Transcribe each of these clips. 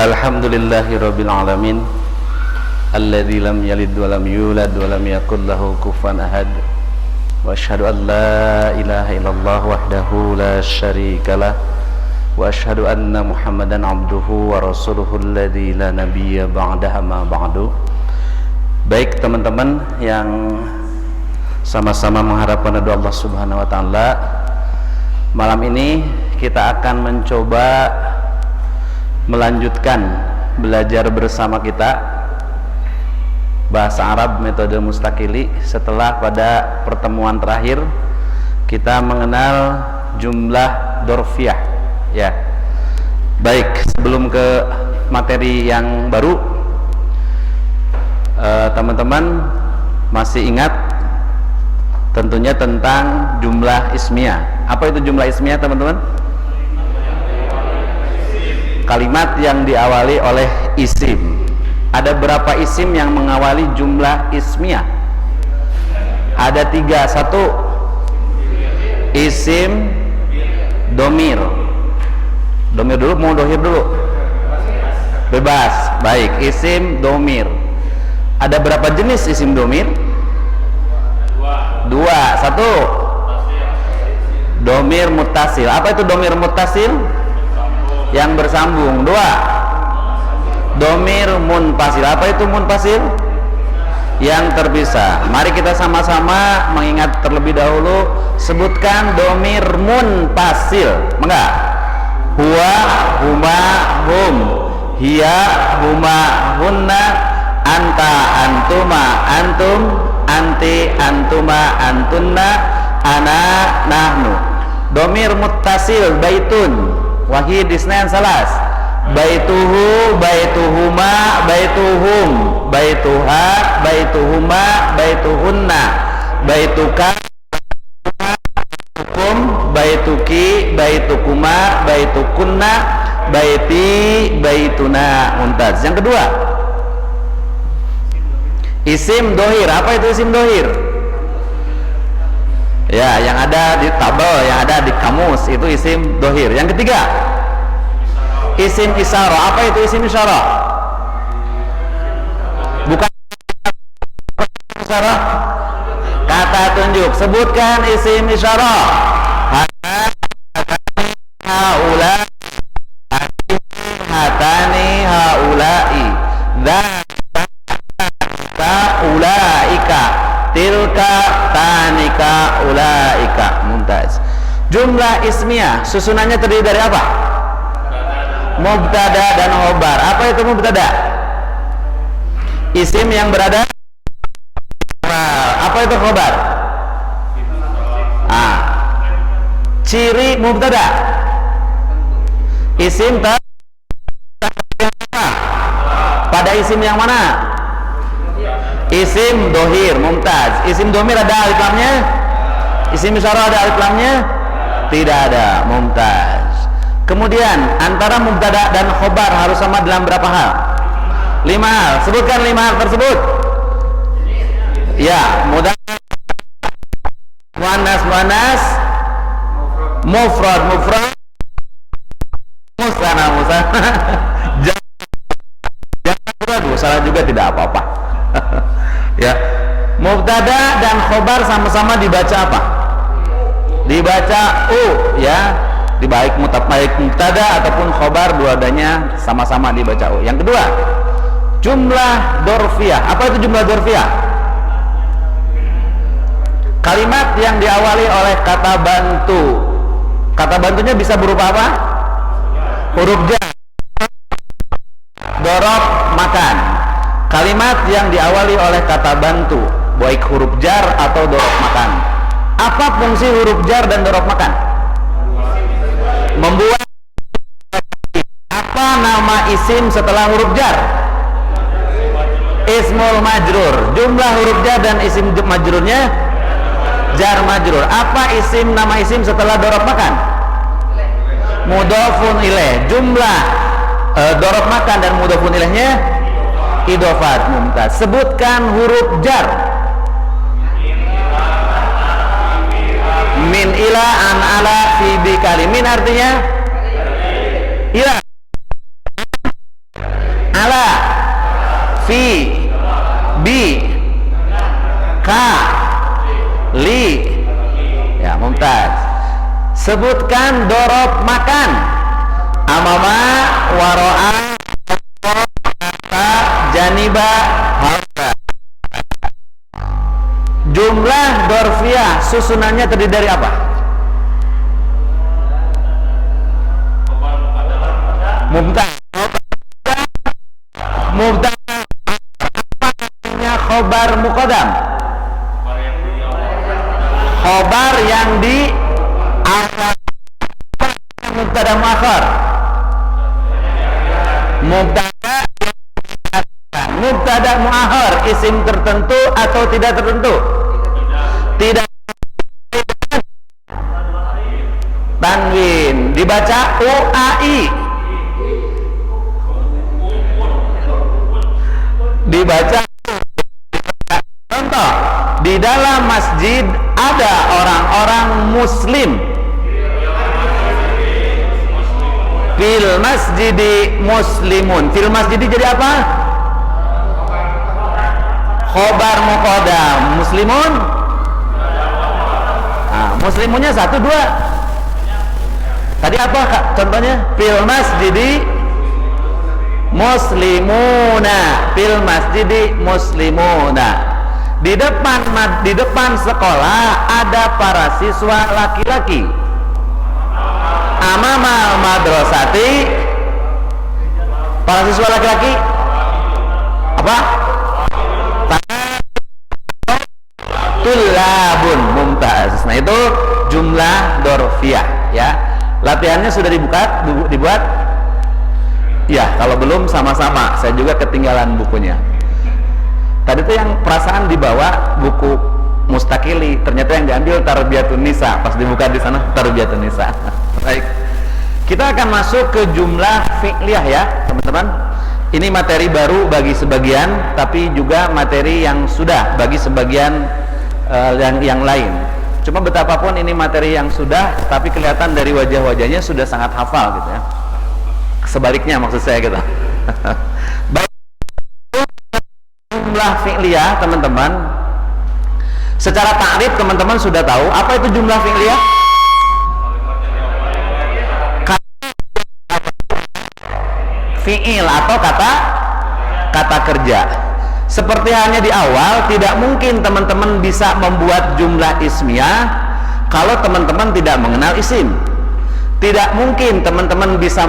Alhamdulillahirabbil alamin alladzi lam yalid wa lam yulad wa lam yakul lahu kufuwan ahad. Wa asyhadu an la ilaha illallah wahdahu la syarikalah wa asyhadu anna Muhammadan abduhu wa rasuluhu alladzi la nabiyya ba'dahu ma ba'du. Baik teman-teman yang sama-sama mengharapkan ridha Allah Subhanahu wa taala, malam ini kita akan mencoba melanjutkan belajar bersama kita bahasa Arab metode Mustaqili setelah pada pertemuan terakhir kita mengenal jumlah dorfiyah ya. Baik, sebelum ke materi yang baru, teman-teman masih ingat tentunya tentang jumlah ismiyah. Apa itu jumlah ismiyah, teman-teman? Kalimat yang diawali oleh isim. Ada berapa isim yang mengawali jumlah ismiyah? Ada 3. 1 isim domir. Domir dulu, mau dohir dulu? Bebas. Baik, isim domir. Ada berapa jenis isim domir? 2. 1 domir muttasil. Apa itu domir muttasil? Yang bersambung. 2 domir munfasil. Apa itu munfasil? Yang terpisah. Mari kita sama-sama mengingat terlebih dahulu. Sebutkan domir munfasil. Enggak? Huwa, huma, hum, hiya, huma, hunna, anta, antuma, antum, anti, antuma, antunna, ana, nahnu. Domir muttasil baitun, wahid, isnan, salas. Baituhu, baituhuma, baituhum, baituha, baituhuma, baituhunna, baituka, baitukum, baituki, baitukuma, baitukunna, baiti, baituna. Mumtaz. Yang kedua, isim dohir. Apa itu isim dohir? Ya, yang ada di tabel, yang ada di kamus, itu isim dohir. Yang ketiga, isim isyarah. Apa itu isim isyarah? Bukan isyarah, kata tunjuk. Sebutkan isim isyarah. Haula, hatani, haulai, dzaka, ulaika, tilka, tanika, ulaika. Mumtaz. Jumlah ismiyah susunannya terdiri dari apa? Mubtada dan khobar. Apa itu mubtada? Isim yang berada. Apa itu khobar? Ciri mubtada. Isim pada isim yang mana? Isim dohir. Mumtaz. Isim domir ada alif lamnya? Isim isyarah ada alif lamnya? Tidak ada. Mumtaz. Kemudian antara mubtada dan khobar harus sama dalam berapa hal? 5 hal. Sebutkan 5 hal tersebut. Ya, muannas muannas, mufrad mufrad, musanna musanna. Jangan salah juga, tidak apa-apa. Ya, mubtada dan khobar sama-sama dibaca apa? Dibaca ya. Di baik mubtada ataupun khobar, dua-duanya sama-sama dibaca U. Yang kedua, jumlah dorfiyah. Apa itu jumlah dorfiyah? Kalimat yang diawali oleh kata bantu. Kata bantunya bisa berupa apa? Huruf jar, dorob, makan. Kalimat yang diawali oleh kata bantu, baik huruf jar atau dorob makan. Apa fungsi huruf jar dan dorob makan? Membuat. Apa nama isim setelah huruf jar? Ismul majrur. Jumlah huruf jar dan isim majrurnya jar majrur. Apa isim, nama isim setelah dorob makan? Mudhofun ilaih. Jumlah dorob makan dan mudhofun ilaihnya idhofat. Mumtaz. Sebutkan huruf jar. Min ila an ala fi bikali. Min artinya ila. Sebutkan dorob makan. Amama, waro'a, janiba, haula. Jumlah dorfiyah susunannya terdiri dari apa? Mubtada, khobar muqaddam. Khobar yang di akhir, mubtada muakhar. Mubtada muakhar isim tertentu atau tidak tertentu? Tidak. Tanwin dibaca UAI. Dibaca. Contoh, di dalam masjid ada orang-orang muslim. Fil masjidi muslimun. Fil masjidi jadi apa? Khobar muqaddam. Muslimun. Nah, muslimunnya 1, 2. Tadi apa Kak? Contohnya fil masjidi muslimuna. Fil masjidi muslimuna. Di depan sekolah ada para siswa laki-laki. Amamal madrasati, para siswa laki-laki apa? Tulabun mumtaz. Nah itu jumlah dorfiyah ya. Latihannya sudah dibuat? Ya, kalau belum sama-sama. Saya juga ketinggalan bukunya. Tadi tuh yang perasaan dibawa buku Mustaqili, ternyata yang diambil Tarbiyatun Nisa. Pas dibuka di sana Tarbiyatun Nisa. Baik. Kita akan masuk ke jumlah fi'liyah ya, teman-teman. Ini materi baru bagi sebagian, tapi juga materi yang sudah bagi sebagian yang lain. Cuma betapapun ini materi yang sudah, tapi kelihatan dari wajah-wajahnya sudah sangat hafal gitu ya. Sebaliknya maksud saya gitu. Baik. Jumlah fi'liyah teman-teman, secara ta'rif teman-teman sudah tahu apa itu jumlah fi'liyah? Fi'il atau kata kerja. Seperti hanya di awal, tidak mungkin teman-teman bisa membuat jumlah ismiyah kalau teman-teman tidak mengenal isim. Tidak mungkin teman-teman bisa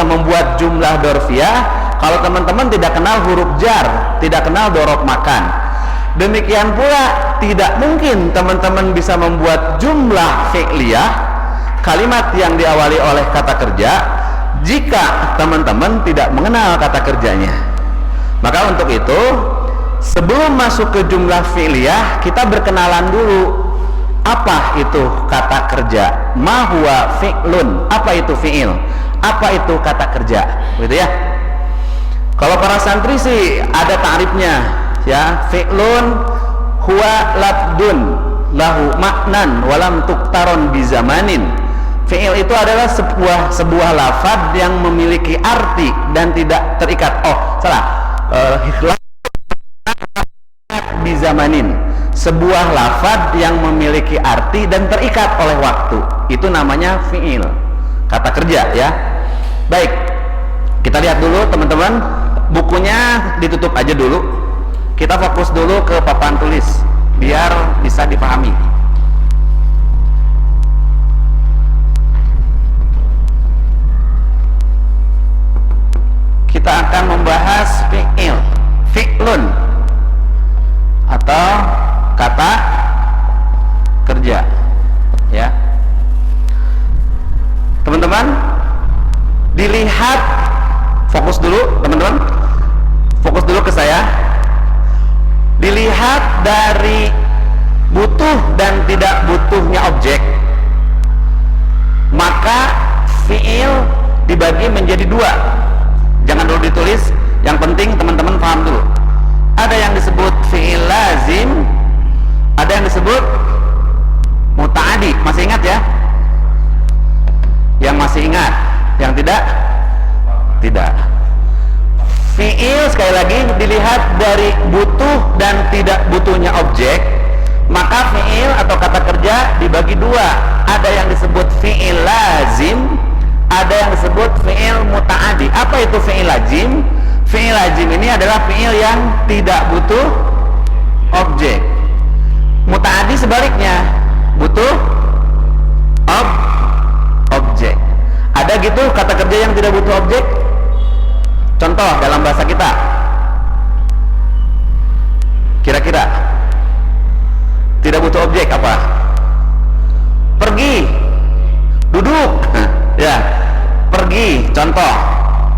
membuat jumlah dorfiyah kalau teman-teman tidak kenal huruf jar, tidak kenal dorob makan. Demikian pula tidak mungkin teman-teman bisa membuat jumlah fi'liyah, kalimat yang diawali oleh kata kerja, jika teman-teman tidak mengenal kata kerjanya. Maka untuk itu, sebelum masuk ke jumlah fi'liyah, kita berkenalan dulu. Apa itu kata kerja? Ma huwa fi'lun. Apa itu fi'il? Apa itu kata kerja? Gitu ya. Kalau para santri sih ada ta'rifnya ya. Fi'lun huwa lafdun lahu maknan walam tuktaron bizamanin. Fi'il itu adalah sebuah lafaz yang memiliki arti dan tidak terikat. Bizamanin, sebuah lafaz yang memiliki arti dan terikat oleh waktu. Itu namanya fi'il, kata kerja ya. Baik, kita lihat dulu teman-teman, bukunya ditutup aja dulu. Kita fokus dulu ke papan tulis biar bisa dipahami. Kita akan membahas fi'il, fi'lun atau kata kerja ya. Teman-teman dilihat, fokus dulu teman-teman, fokus dulu ke saya. Dilihat dari butuh dan tidak butuhnya objek, maka fi'il dibagi menjadi dua. Jangan dulu ditulis, yang penting teman-teman paham dulu. Ada yang disebut fi'il lazim, ada yang disebut muta'adi. Masih ingat ya? Yang masih ingat, yang tidak? Tidak. Fi'il sekali lagi dilihat dari butuh dan tidak butuhnya objek, Maka fi'il atau kata kerja dibagi dua. Ada yang disebut fi'il lazim, ada yang disebut fi'il muta'adi. Apa itu fi'il lazim? Fi'il lazim ini adalah fi'il yang tidak butuh objek. Muta'adi sebaliknya, butuh objek. Ada gitu kata kerja yang tidak butuh objek? Contoh dalam bahasa kita, kira-kira tidak butuh objek apa? Pergi, duduk, ya, pergi. Contoh,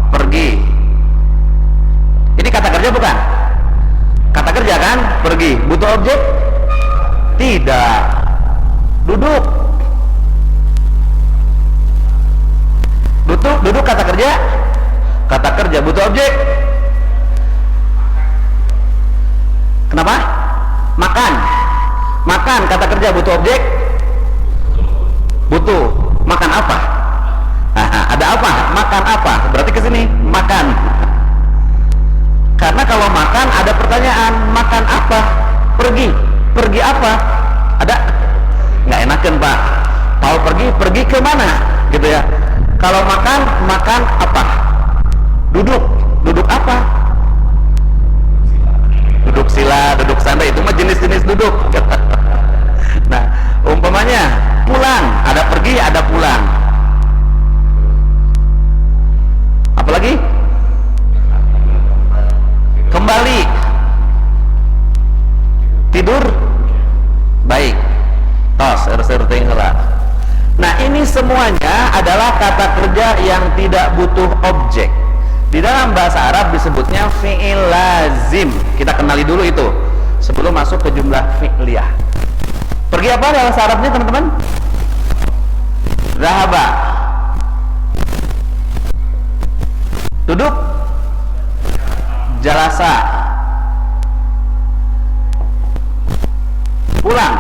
pergi. Ini kata kerja bukan? Kata kerja kan? Pergi. Butuh objek? Tidak. Duduk. Duduk kata kerja? Kata kerja. Butuh objek? Kenapa? Makan. Makan kata kerja butuh objek? Butuh. Makan apa? Ada apa? Makan apa? Berarti ke sini makan. Karena kalau makan ada pertanyaan, makan apa? Pergi. Pergi apa? Ada? Nggak enakan Pak. Kalau pergi ke mana? Gitu ya. Kalau makan apa? Duduk. Duduk apa? Duduk sila, duduk santai, itu mah jenis-jenis duduk. Nah, umpamanya pulang, ada pergi, ada pulang. Apalagi? Kembali. Tidur. Baik. Tos, serting lah. Nah, ini semuanya adalah kata kerja yang tidak butuh objek. Di dalam bahasa Arab disebutnya fi'il lazim. Kita kenali dulu itu sebelum masuk ke jumlah fi'liyah. Pergi apa dalam bahasa Arabnya teman-teman? Zahaba. Duduk. Jalasa. Pulang.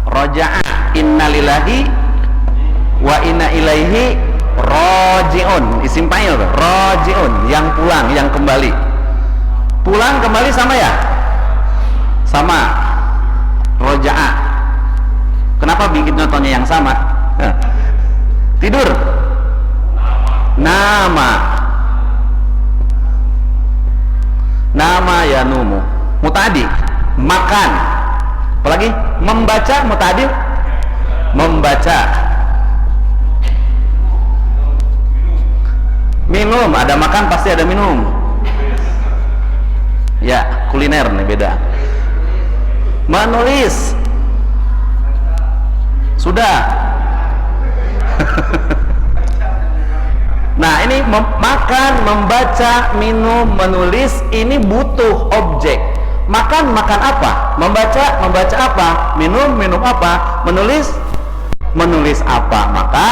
Roja'a. Innalillahi wa inna ilaihi roji'un. Isim fa'il, roji'un, yang pulang, yang kembali. Pulang kembali sama ya? Sama. Roja'a. Kenapa bikin contohnya yang sama? Tidur. Nama. Nama yanumu. Mutadi. Makan. Apalagi? Membaca. Mutadi. Membaca. Minum, ada makan pasti ada minum. Ya, kuliner nih beda. Menulis. Sudah. Nah, ini makan, membaca, minum, menulis, ini butuh objek. Makan apa? Membaca apa? Minum apa? Menulis apa? Maka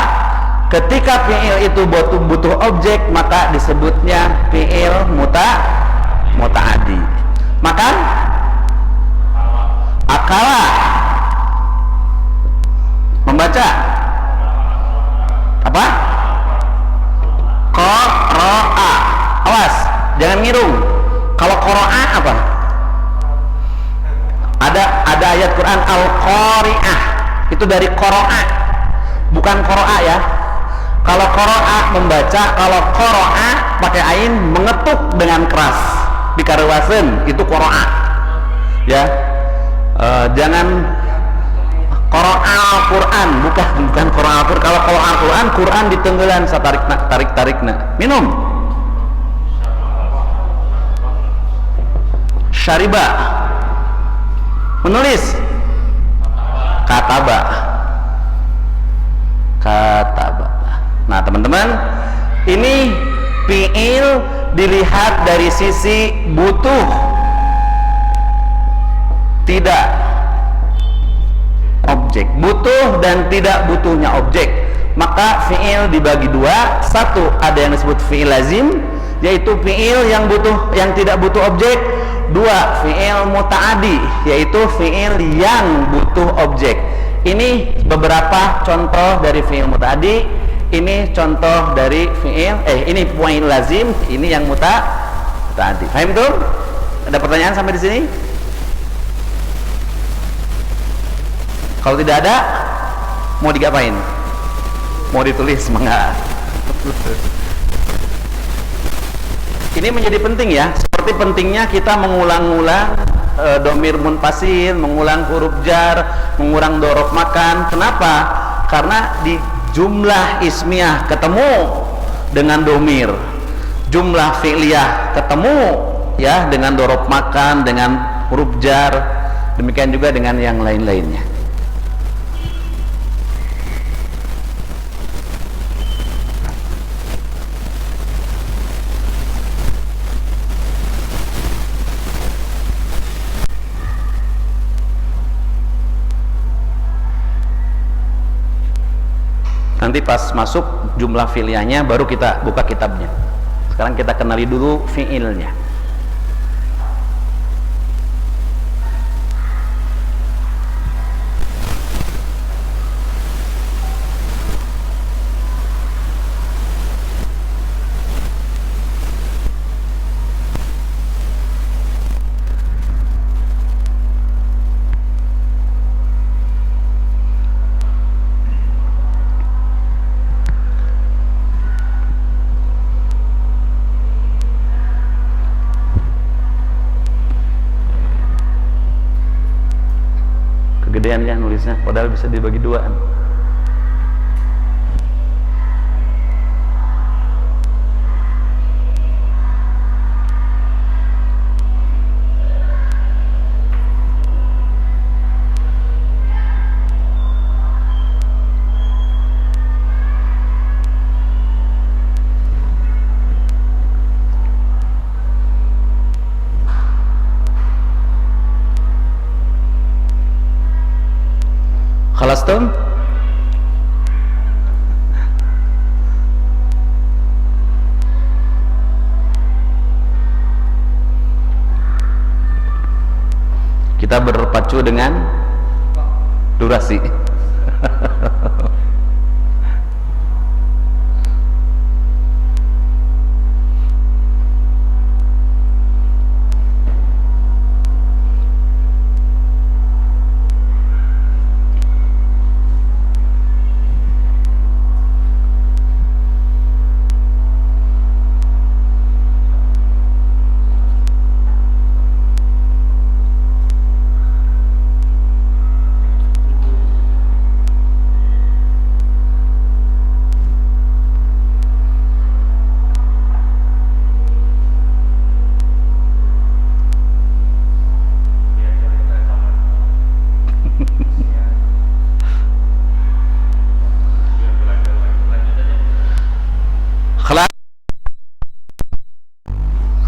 ketika fi'il itu butuh objek, maka disebutnya fi'il muta'adi. Makan? Akala. Membaca? Apa? Qara'a. Awas, jangan ngirung. Kalau qara'a apa? Ada ayat Quran Al-Qari'ah. Itu dari qara'a. Bukan qara'a ya. Kalau qara'a membaca, kalau qara'a pakai ain mengetuk dengan keras. Dikarewaseun, itu qara'a. Ya. Jangan qara'a Al-Qur'an, bukan qara'a Al-Qur'an. Kalau qara'a Al-Qur'an, Quran ditenggelan tarik-tarikna. Minum. Syariba. Menulis. Kataba. Nah teman-teman, ini fi'il dilihat dari sisi butuh, tidak objek. Butuh dan tidak butuhnya objek. Maka fi'il dibagi dua. Satu, ada yang disebut fi'il lazim, yaitu fi'il yang tidak butuh objek. Dua, fi'il muta'adi, yaitu fi'il yang butuh objek. Ini beberapa contoh dari fi'il muta'adi. Ini contoh dari fi'il ini fi'il lazim, ini yang muta'adi. Paham tuh? Ada pertanyaan sampai di sini? Kalau tidak ada, mau digapain? Mau ditulis enggak? Ini menjadi penting ya, seperti pentingnya kita mengulang-ulang domir munfasil, mengulang huruf jar, mengulang dorob makan. Kenapa? Karena di jumlah ismiyah ketemu dengan domir, jumlah fi'liyah ketemu ya dengan dorob makan, dengan huruf jar, demikian juga dengan yang lain-lainnya. Nanti pas masuk jumlah fi'liyahnya baru kita buka kitabnya. Sekarang kita kenali dulu fi'ilnya. Kegedean ya nulisnya, padahal bisa dibagi duaan. Khalastum? Kita berpacu dengan durasi.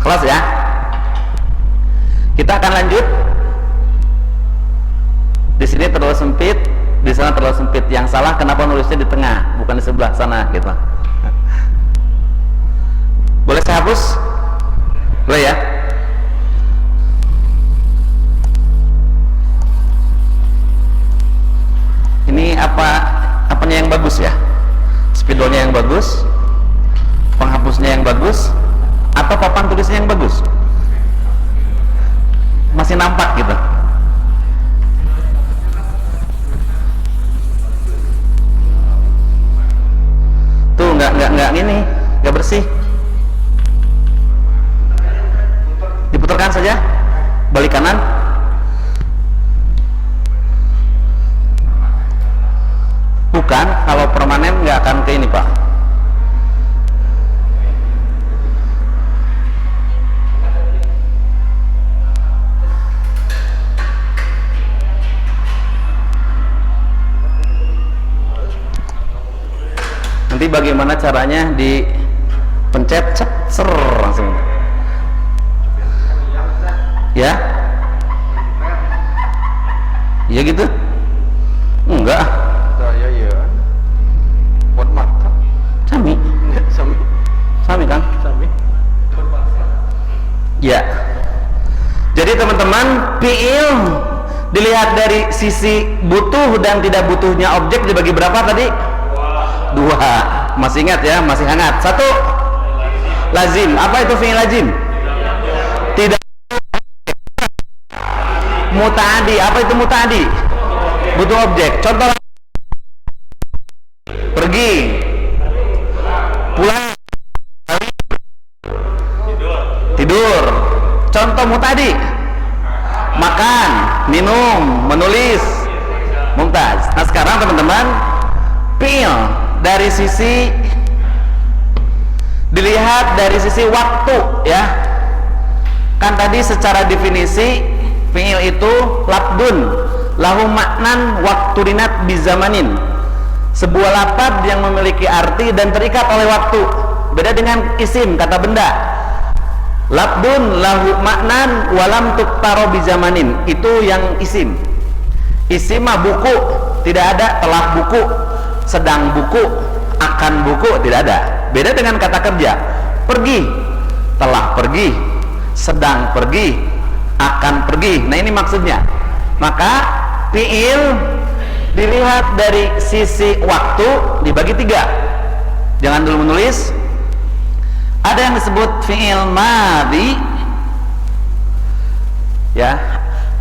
Kelas ya. Kita akan lanjut. Di sini terlalu sempit, di sana terlalu sempit. Yang salah kenapa nulisnya di tengah, bukan di sebelah sana gitu. Boleh saya hapus? Boleh ya? Ini apanya yang bagus ya? Spidolnya yang bagus, penghapusnya yang bagus, atau papan tulisnya yang bagus? Masih nampak gitu. Tuh nggak ini, nggak bersih. Diputarkan saja, balik kanan. Bukan, kalau permanen nggak akan ke ini Pak. Nanti bagaimana caranya dipencet ser langsung ya? Iya gitu? Enggak. Saya ya. Buat mata. Sami. Sami. Sami kan? Sami. Ya. Jadi teman-teman, fi'il dilihat dari sisi butuh dan tidak butuhnya objek dibagi berapa tadi? Dua. Masih ingat ya? Masih hangat. Satu, lazim. Apa itu fi'il lazim? Tidak. Muta'adi. Apa itu muta'adi? butuh objek. Contoh, pergi, pulang, tidur. Contohmu tadi, makan, minum, menulis. Mumtaz. Nah sekarang teman-teman, fi'il dari sisi dilihat dari sisi waktu ya. Kan tadi secara definisi fi'il itu lafdun lahu maknan wakturinat bizamanin, sebuah lafaz yang memiliki arti dan terikat oleh waktu. Beda dengan isim, kata benda. Lafdun lahu maknan walam tuktaro bizamanin, itu yang isim. Isim mah buku, tidak ada telah buku, sedang buku, akan buku, tidak ada. Beda dengan kata kerja, pergi, telah pergi, sedang pergi, akan pergi. Nah ini maksudnya. Maka fi'il dilihat dari sisi waktu dibagi 3. Jangan dulu menulis. Ada yang disebut fi'il madhi ya.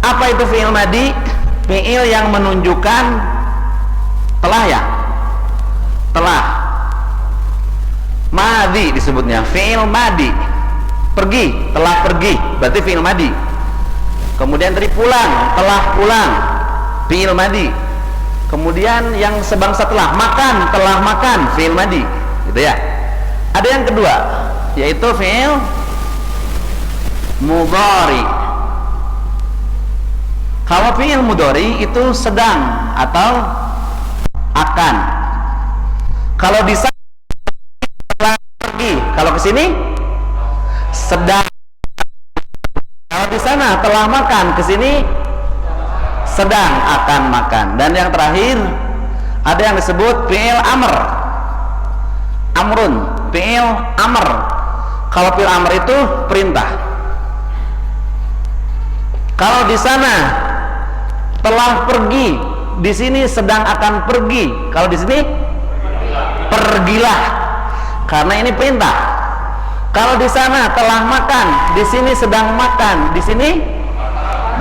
Apa itu fi'il madhi? Fi'il yang menunjukkan telah ya, telah. Madhi disebutnya fi'il madhi, pergi, telah pergi, berarti fi'il madhi. Kemudian tadi pulang, telah pulang, fi'il madhi. Kemudian yang sebangsa telah, makan, telah makan, fi'il madhi, gitu ya. Ada yang kedua, yaitu fi'il mudhari. Kalau fi'il mudhari itu sedang atau akan. Kalau di sana telah pergi, kalau ke sini sedang. Kalau di sana telah makan, ke sini sedang akan makan. Dan yang terakhir ada yang disebut fi'il amr. Amrun, fi'il amr. Kalau fi'il amr itu perintah. Kalau di sana telah pergi, di sini sedang akan pergi. Kalau di sini pergilah, karena ini perintah. Kalau di sana telah makan, di sini sedang makan, di sini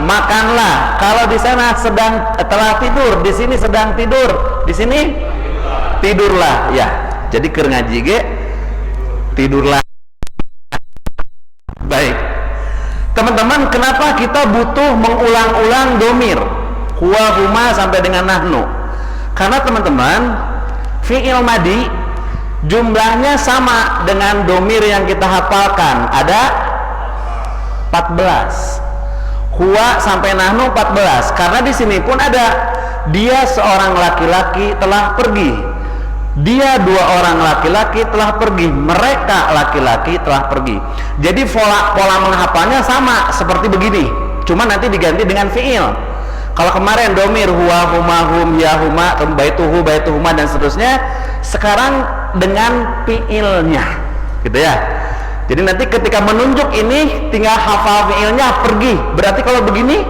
makanlah. Kalau di sana sedang telah tidur, di sini sedang tidur, di sini tidurlah. Ya, jadi keur ngaji ge tidurlah. Baik, teman-teman, kenapa kita butuh mengulang-ulang domir? Huwa, huma sampai dengan nahnu. Karena teman-teman, fi'il madhi jumlahnya sama dengan domir yang kita hafalkan, ada 14. Huwa sampai nahnu 14. Karena di sini pun ada dia seorang laki-laki telah pergi, dia 2 orang laki-laki telah pergi, mereka laki-laki telah pergi. Jadi pola menghafalnya sama seperti begini, cuma nanti diganti dengan fi'il. Kalau kemarin domir huwa, huma, hum, ya, huma, baituhu, baituhuma dan seterusnya, sekarang dengan fi'ilnya, gitu ya. Jadi nanti ketika menunjuk ini tinggal hafal fi'ilnya, pergi. Berarti kalau begini,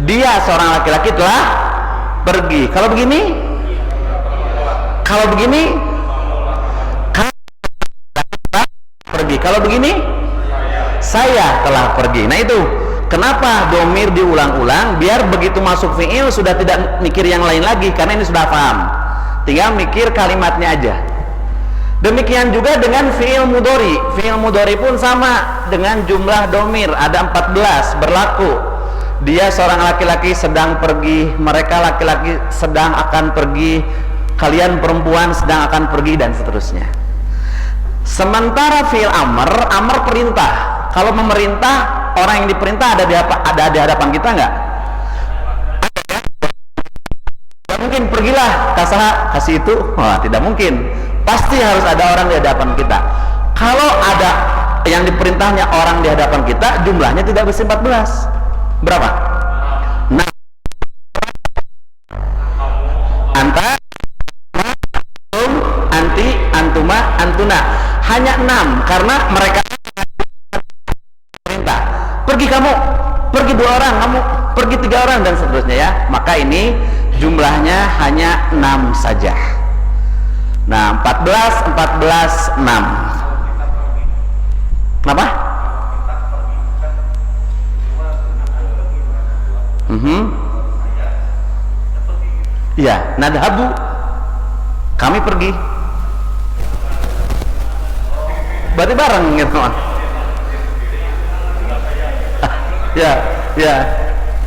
dia seorang laki-laki telah pergi. Kalau begini, kalau begini, pergi. Kalau begini, saya telah pergi. Nah itu kenapa domir diulang-ulang, biar begitu masuk fi'il sudah tidak mikir yang lain lagi, karena ini sudah paham, tinggal mikir kalimatnya aja. Demikian juga dengan fi'il mudhari. Fi'il mudhari pun sama dengan jumlah domir, ada 14 berlaku. Dia seorang laki-laki sedang pergi, mereka laki-laki sedang akan pergi, kalian perempuan sedang akan pergi, dan seterusnya. Sementara fi'il amr, amr perintah. Kalau memerintah, orang yang diperintah ada di hadapan kita nggak? Tidak mungkin pergilah kasaha kasih itu, tidak mungkin. Pasti harus ada orang di hadapan kita. Kalau ada yang diperintahnya orang di hadapan kita, jumlahnya tidak bisa 14. Berapa? Nah, anta, anti, antuma, antuna. Hanya 6 karena mereka perintah. Pergi kamu, pergi 2 orang, kamu pergi 3 orang, dan seterusnya ya. Maka ini jumlahnya hanya 6 saja. Nah, 14, 14, 6. Kenapa? Ya, nadhabu, kami pergi. Berarti bareng gitu. Ya, ya,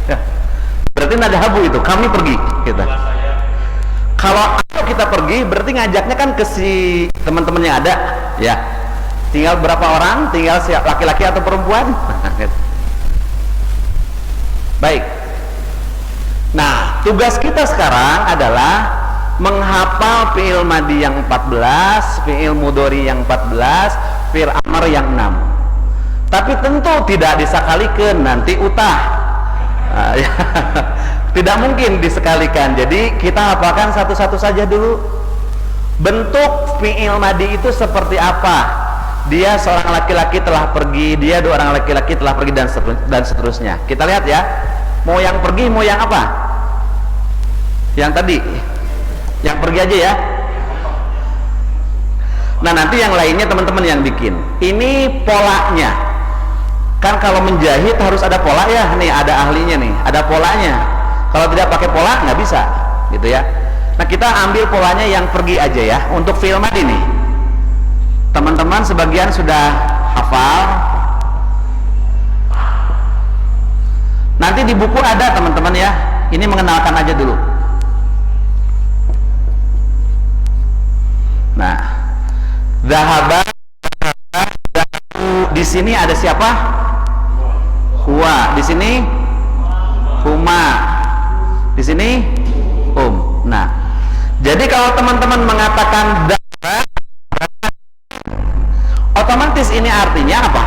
ya. Berarti nadhabu itu kami pergi kita. Kalau kita pergi berarti ngajaknya kan ke si teman-teman yang ada, ya. Tinggal berapa orang? Tinggal siap laki-laki atau perempuan? Baik. Nah, tugas kita sekarang adalah menghafal fi'il madhi yang 14, fi'il mudhari yang 14, fi'il amr yang 6. Tapi tentu tidak disakalikeun, nanti utah. Nah, ya. Tidak mungkin disekalikan. Jadi kita hafalkan satu-satu saja dulu. Bentuk fi'il madhi itu seperti apa? Dia seorang laki-laki telah pergi, dia dua orang laki-laki telah pergi, dan seterusnya. Kita lihat ya. Mau yang pergi, mau yang apa? Yang tadi. Yang pergi aja ya. Nah, nanti yang lainnya teman-teman yang bikin. Ini polanya. Kan kalau menjahit harus ada pola ya. Nih ada ahlinya nih, ada polanya. Kalau tidak pakai pola nggak bisa, gitu ya. Nah, kita ambil polanya yang pergi aja ya. Untuk fi'il madhi nih. Teman-teman sebagian sudah hafal. Nanti di buku ada teman-teman ya. Ini mengenalkan aja dulu. Nah, zahaba, di sini ada siapa? Huwa. Di sini huma. Di sini Nah, jadi kalau teman-teman mengatakan zahaba, otomatis ini artinya apa?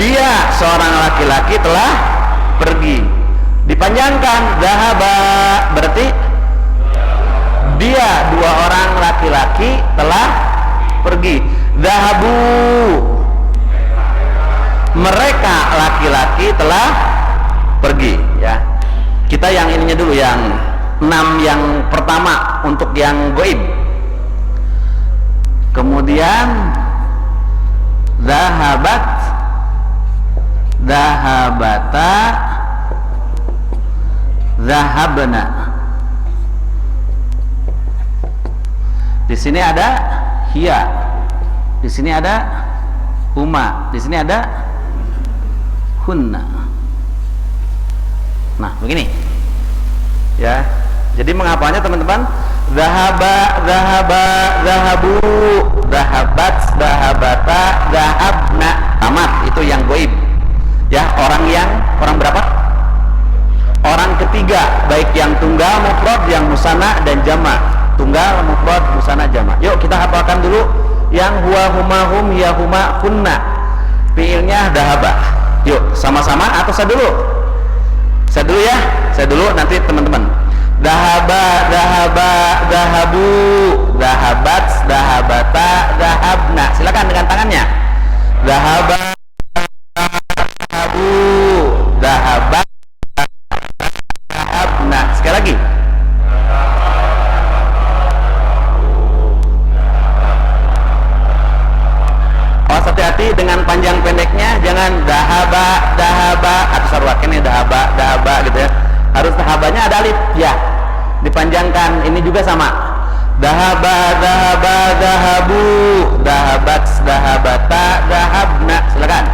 Dia seorang laki-laki telah pergi. Dipanjangkan zahaba, berarti dia dua orang laki-laki telah pergi. Zahabu, mereka laki-laki telah pergi, ya. Kita yang ininya dulu, yang 6 yang pertama untuk yang goib. Kemudian zahabat, zahabata, zahabna. Di sini ada hiya, di sini ada huma, di sini ada hunna. Nah, begini ya. Jadi menghafalnya teman-teman, zahaba, zahaba, zahabu, zahabat, zahabata, zahabna. Tamat, itu yang goib ya. Orang berapa? Orang ketiga, baik yang tunggal, mufrad, yang musanna dan jama'. Tunggal, mufrad, musanna, jama'. Yuk kita hafalkan dulu yang huwa, huma, hum, hiya, huma, hunna. Fiilnya dahaba. Yuk sama-sama atau saya dulu? Saya dulu ya. Saya dulu, nanti teman-teman. Dahaba, dahaba, dahabu, dahabat, dahabata, dahabna. Silakan dengan tangannya. Dahaba, dahabu, dahabat, dahabna. Sekali lagi. Awas, hati-hati dengan panjang pendeknya. Jangan dahaba, dahaba atau sarwakin ya, dahaba, dahaba gitu ya. Harus dahabanya ada alif ya, dipanjangkan. Ini juga sama. Dahaba, dahaba, dahabu, dahabat, dahabata, dahabna. Silakan.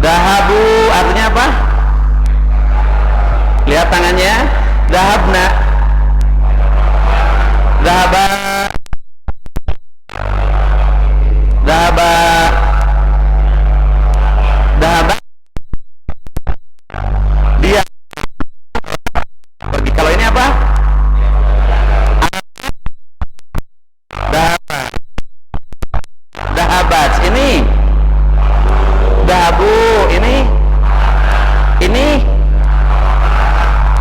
Dahabu artinya apa? Lihat tangannya. Dahabna, dahaba, dahaba, dahaba. Dia pergi. Kalau ini apa? Dahaba, dahabat. Ini dahabu. Ini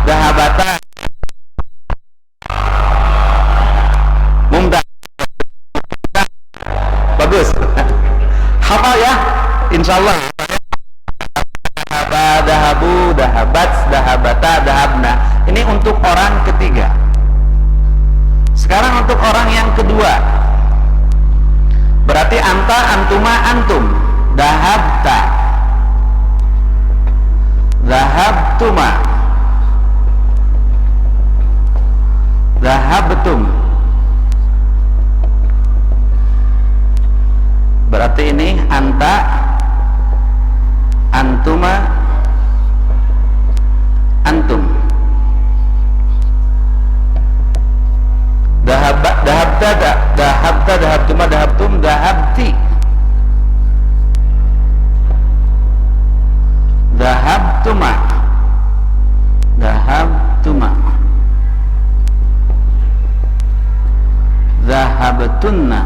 dahabata. Mumtaz. Bagus. Hafal ya, insyaallah. Dahaba, dahabu, dahabat, dahabata, dahabna. Ini untuk orang ketiga. Sekarang untuk orang yang kedua. Berarti anta, antuma, antum. Dahabta. Dhahabtuma. Dhahabtum. Berarti ini anta, antuma, antum. Dhahabta, dhahabtuma, dhahabtum, dhahabti. Dhahabtuma, dhahabtuma, dhahabtunna,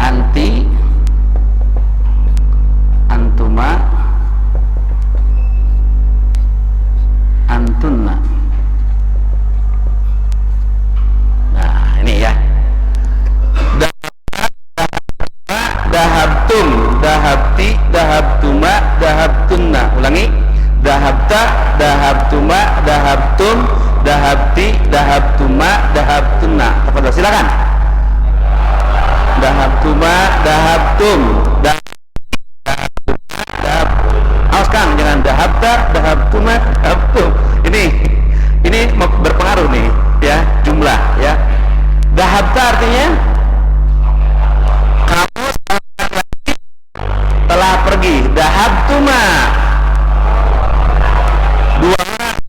anti, antuma, antunna. Nah ini ya, dhahabtum, dhahabti, dhahabtuma, dhahabtunna. Ulangi, dhahabta, dhahabtuma, dhahabtum, dhahabti, dhahabtuma, dhahabtunna. Tafadhol, silakan. Dhahabtuma, dhahabtum, awas Kang, jangan dhahabta, dhahabtuma, dhahabtum. Ini berpengaruh nih ya, jumlah ya. Dhahabta artinya kamu telah pergi. Dhahabtuma, dua orang.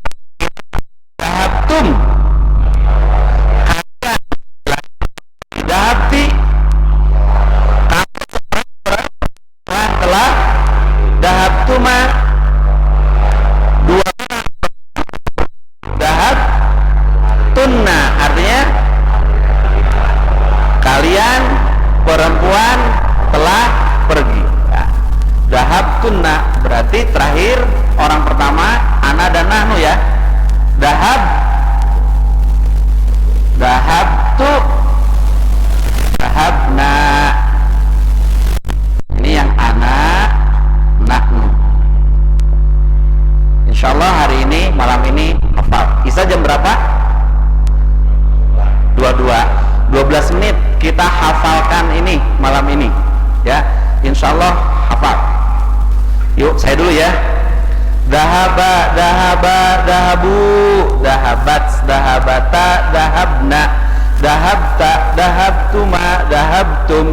Dhahabtum, dhahabti, kamu telah. Dhahabtuma, dua orang. Dhahabtunna artinya kalian perempuan telah pergi. Nah, dhahabtunna berarti terakhir orang pertama ana dan nahnu ya. Dhahabtu, dhahabna. Ini yang ana, nahnu. Insyaallah hari ini, malam ini hafal. Isa jam berapa? 12 menit kita hafalkan ini malam ini ya, insyaallah hafal. Yuk saya dulu ya. Dhahaba, dhahaba, dhahabu, dhahabat, dhahabata, dhahabna, dhahabta, dhahabtuma, dhahabtum,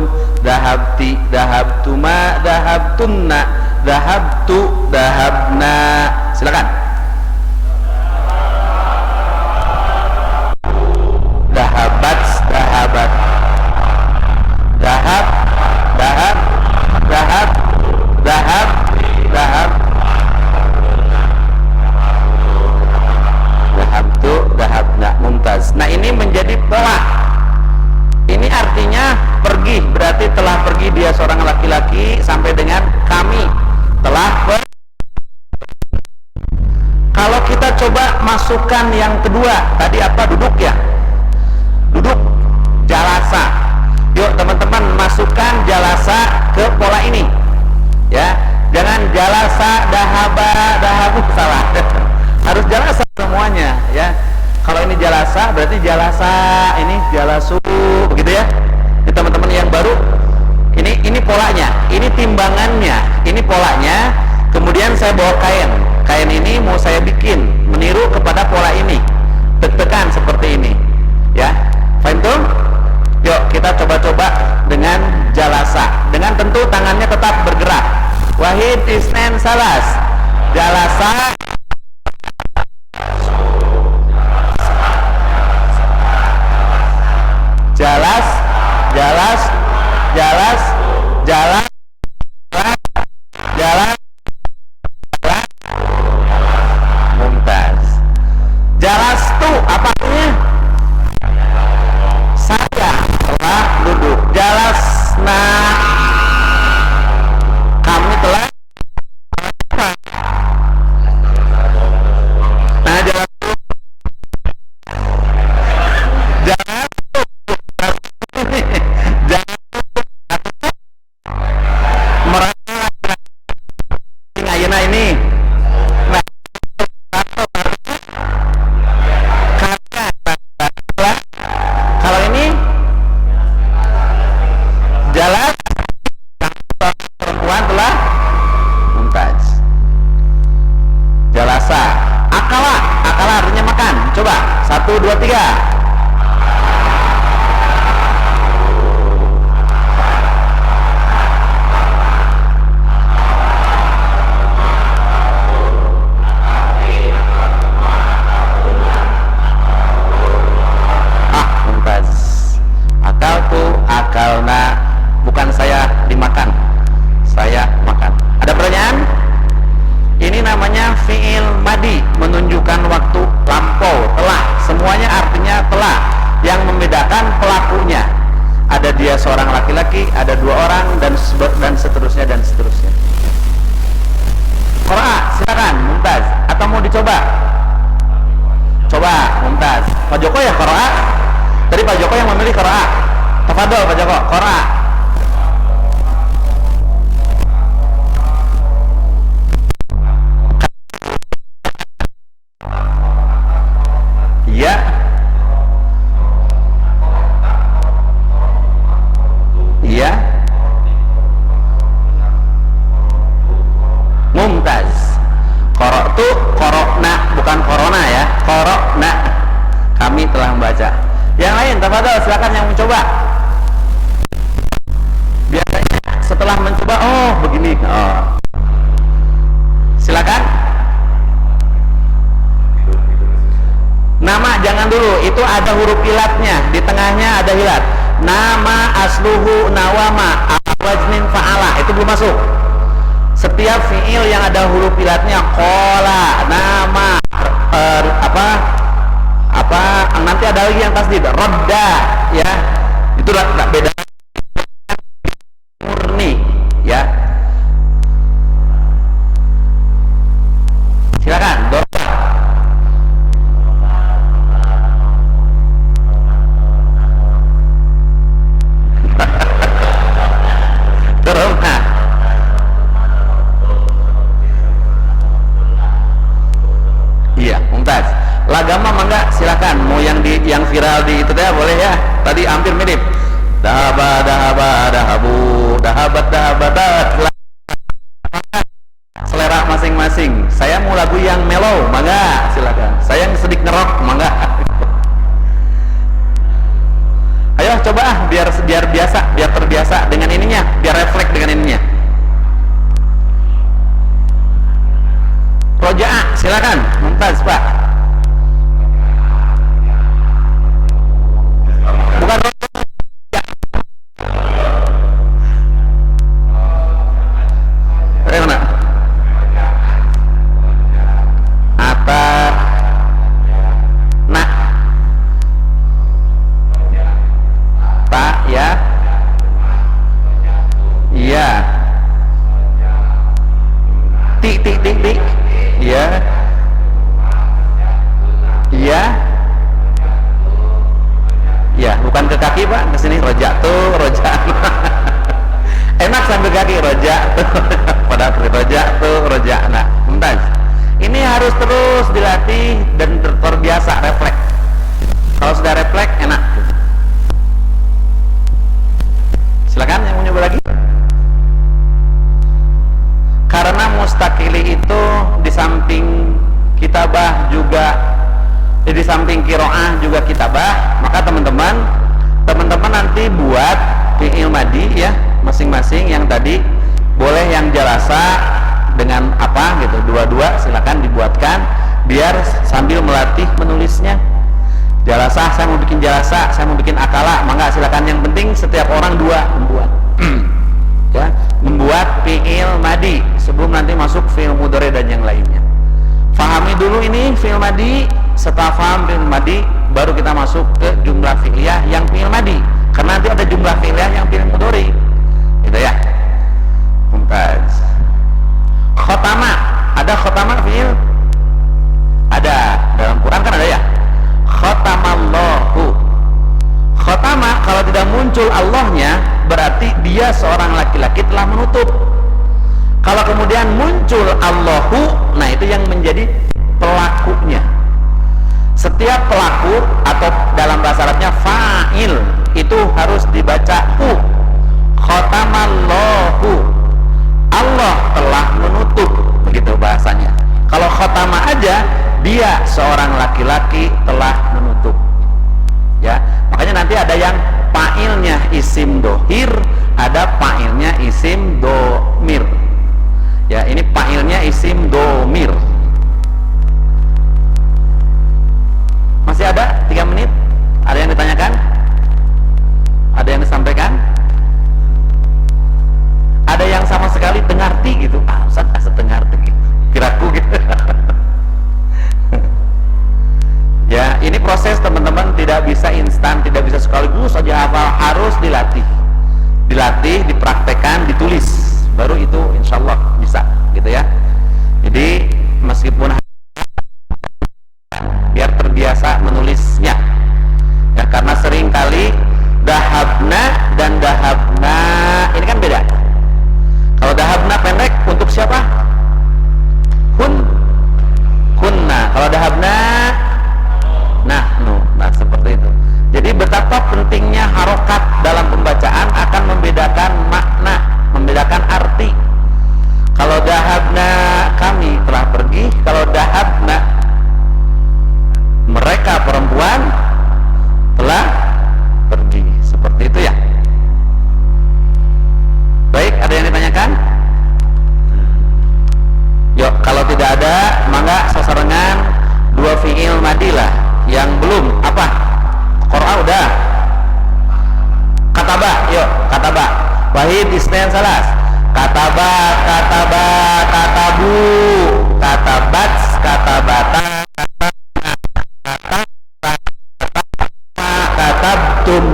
dhahabti, dhahabtuma, dhahabtunna, dhahabtu, dhahabna. Silakan. Dhahabat, dhahabat, dhahab, dhahab, dhahab, dhahab, dhahab, dhahabtu, dhahabna. Mumtaz. Nah ini menjadi pola. Ini artinya pergi, berarti telah pergi dia seorang laki-laki sampai dengan kami telah Kalau kita coba masukkan yang kedua, tadi apa? Duduk ya? Duduk, jalasa. Yuk teman-teman masukkan jalasa ke pola ini ya. Jangan jalasa, dahaba, dahabu, salah. Harus jalasa semuanya ya. Kalau ini jalasa berarti jalasa, ini jalasu, begitu ya. Ini teman-teman yang baru, ini polanya, ini timbangannya, ini polanya. Kemudian saya bawa kain ini mau saya bikin meniru kepada pola ini, deg-degan seperti ini ya. Faham tuh? Yuk kita coba-coba dengan jalasa, dengan tentu tangannya tetap bergerak. Wahid, isnen, salas. Jalasa, jalas, jalas, jalas, jalan, jalan, jalan. Mumtaz. Jalas tuh apa artinya? Saya telah duduk. Jalasna, kami telah 1, 2, 3. Akalna, bukan saya dimakan, saya makan. Ada pertanyaan? Ini namanya fi'il madi, menunjukkan waktu lampau, telah. Semuanya artinya telah. Yang membedakan pelakunya. Ada dia seorang laki-laki, ada 2 orang, dan seterusnya dan seterusnya. Qiraah, silakan Mumtaz. Atau mau dicoba? Coba Mumtaz. Pak Joko ya qiraah? Tadi Pak Joko yang memilih qiraah. Tafadhol Pak Joko, qiraah. Iya. Iya. Mumtaz. Qara'tu, qara'na, bukan corona ya. Qara'na. Kami telah membaca. Yang lain, tafadhol, silakan yang mencoba. Biasanya setelah mencoba, oh begini. Oh. Silakan. Nama jangan dulu, itu ada huruf ilatnya, di tengahnya ada hilat. Nama, asluhu, nawama, waznin, fa'ala, itu belum masuk. Setiap fi'il yang ada huruf ilatnya, qala, nama, nanti ada lagi yang tasdid, radda, ya, itu tak beda. Murni, ya. Silakan, Dora. Dorona. Iya, Mumtaz. Lagama mangga, silakan. Mau yang viral di itu teh boleh ya. Tadi hampir mirip. Dahabat, selera masing-masing. Saya mau lagu yang mellow, mangga, silakan. Saya yang sedikit ngerok, mangga. Ayo coba biar terbiasa dengan ininya, biar refleks dengan ininya. Rojaah, silakan. Mumtaz, Pak. Bukan mana? Nah, tak ya, iya, tik, iya, iya, ya, bukan ke kaki Pak, ke sini roja tuh, roja. Enak sambil kaki roja tuh. Pada roja tuh, roja. Nah, Mumtaz. Ini harus terus dilatih dan terbiasa, refleks. Kalau sudah refleks, enak. Silakan yang mau nyoba lagi. Karena mustakili itu di samping kitabah juga, di samping qiraah juga kitabah, maka teman-teman nanti buat fi'il madi ya, masing-masing yang tadi boleh yang jalasa dengan apa gitu, dua-dua silakan dibuatkan biar sambil melatih menulisnya. Jalasa, saya mau bikin jalasa, saya mau bikin akala, maka silakan. Yang penting setiap orang 2 membuat. Ya, membuat fi'il madi sebelum nanti masuk fi'il mudhari dan yang lainnya. Fahami dulu ini fi'il madi, setelah paham fi'il madi baru kita masuk ke jumlah fi'liyah yang fi'il madi, karena nanti ada jumlah fi'liyah yang fi'il mudhari gitu ya. Mumtaz. Khotama, ada khotama fi'il? Ada, dalam Quran kan ada ya. Khotamallahu. Khotama kalau tidak muncul Allahnya berarti dia seorang laki-laki telah menutup. Kalau kemudian muncul Allahu, nah itu yang menjadi pelakunya. Setiap pelaku atau dalam bahasa Arabnya fa'il itu harus dibaca hu. Khotamallahu, Allah telah menutup, begitu bahasanya. Kalau khotama aja, dia seorang laki-laki telah menutup. nanti ada yang fa'ilnya isim dohir, ada fa'ilnya isim domir. Ya, ini fa'ilnya isim domir. Masih ada 3 menit? Ada yang ditanyakan? Ada yang disampaikan? Ada yang sama sekali tengarti gitu? Ustaz asa tengarti gitu. Kiraku gitu. Ya, ini proses teman-teman, tidak bisa instan, tidak bisa sekaligus saja hafal, harus dilatih. Dilatih, dipraktekkan, ditulis. Baru itu insyaallah bisa gitu ya. Jadi meskipun biar terbiasa menulisnya ya, karena sering kali dahabna dan dahabna ini kan beda. Kalau dahabna pendek untuk siapa? Kunna. Kalau dahabna nahnu. Nah, seperti itu. Jadi betapa pentingnya harokat dalam pembacaan akan membedakan makna, membedakan arti. Kalau dahabna kami telah pergi, kalau dahabna mereka perempuan telah pergi. Seperti itu ya. Baik, ada yang ditanyakan? Yuk, kalau tidak ada, mangga sasarangan 2 fi'il madilah. Yang belum apa? Qur'an udah. Kataba, yuk, kataba. Wahid isnain salas. Kataba, kataba, katabu, katabat, katabata, katabtum,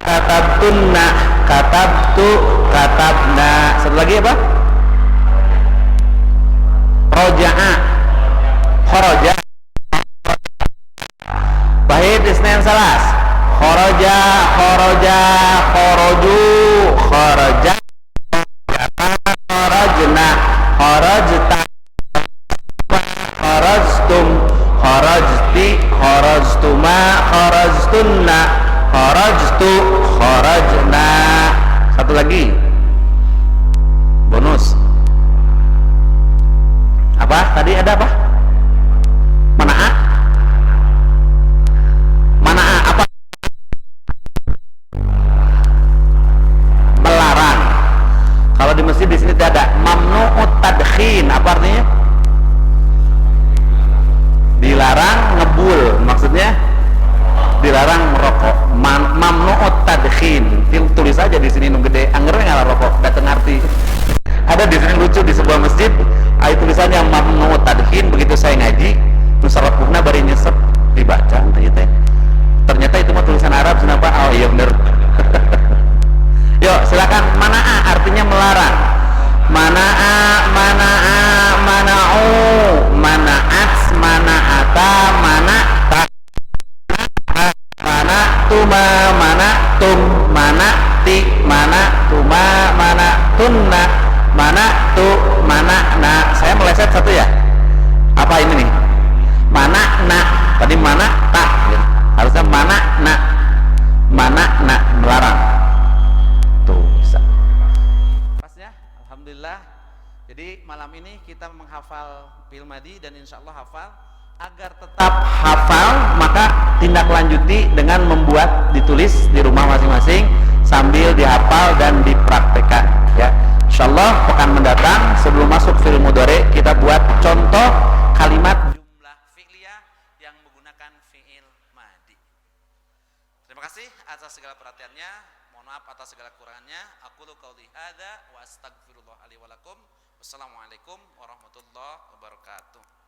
katabtunna, katabtu, katabna. Satu lagi apa? Roja'a, kharaja. Wahid isnain salas. Kharaja, kharaja, kharaju, kharaja, kharajna, kharajta, kharajtum, kharajti, kharajtuma, kharajtunna, kharajtu, kharajna. Satu lagi bonus. Apa tadi, ada apa? Mana'a. Mana'a apa? Melarang. Kalau di masjid di sini tidak ada. Mamnu'ut tadkhin. Apa artinya? Dilarang ngebul. Maksudnya dilarang merokok. Mamnu'ut tadkhin. Tulis aja di sini nu gede. Anggernya ngalah rokok. Dateng arti. Ada di sini lucu, di sebuah masjid ada tulisannya mamnu'ut tadkhin. Begitu saya ngaji, nusarat bukna bari nyesep dibaca teh. Ternyata itu mah tulisan Arab. Kenapa? Oh iya bener. Yuk silakan. Mana'a artinya melarang. Mana'a, mana'a, mana'u, mana'at, mana'ata, mana'ta, mana'tuma, mana'tum, mana'ti, mana'tuma, mana'tunna, mana'tu, mana'na. Saya meleset satu ya. Apa ini nih? Mana'na. Tadi mana'ta ya. Harusnya mana'na. Mana'na, melarang. Tuh bisa. Pas ya? Alhamdulillah. Jadi malam ini kita menghafal fi'il madi dan insya Allah hafal. Agar tetap hafal, maka tindak lanjuti dengan membuat, ditulis di rumah masing-masing sambil dihafal dan dipraktekkan ya. Insyaallah pekan mendatang sebelum masuk fi'il mudhari kita buat contoh kalimat jumlah fi'liyah yang menggunakan fi'il madi. Terima kasih atas segala perhatiannya. Mohon maaf atas segala kurangannya. Aqulu qauli hadza wa astaghfirullah li wa lakum. Wassalamualaikum warahmatullahi wabarakatuh.